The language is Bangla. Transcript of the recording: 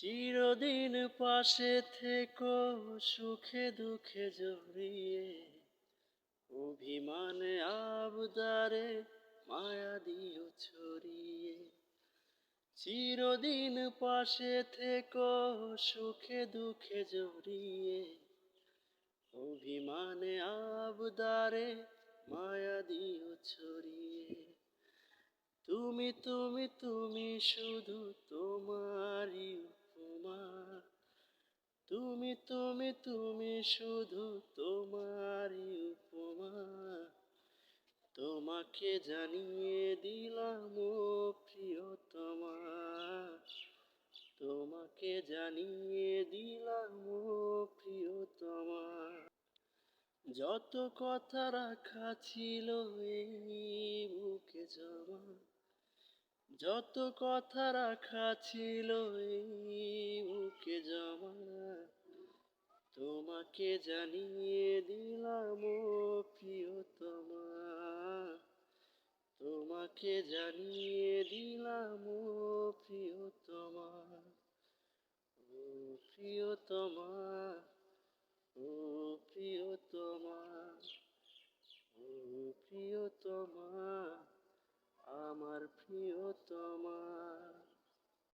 চিরদিন পাশে থেকো, সুখে দুঃখে জড়িয়ে, অভিমানে আবদারে মায়া দিও ছড়িয়ে। চিরদিন পাশে থেকো, সুখে দুঃখে জড়িয়ে, অভিমানে আবদারে মায়া দিও ছড়িয়ে। তুমি তুমি তুমি শুধু তোমারই উপমা, তুমি তুমি তুমি শুধু তোমারই উপমা। তোমাকে জানিয়ে দিলাম ও প্রিয়তমা, তোমাকে জানিয়ে দিলাম ও প্রিয়তমা। যত কথা রাখা ছিল এই বুকে জমা, যত কথা রাখা ছিল এই বুকে জমা, তোমাকে জানিয়ে দিলাম ও প্রিয়তমা, তোমাকে জানিয়ে দিলাম ও প্রিয়তমা, ও প্রিয়তমা, ও প্রিয়তমা, ও প্রিয়তমা, আমার প্রিয়তমা।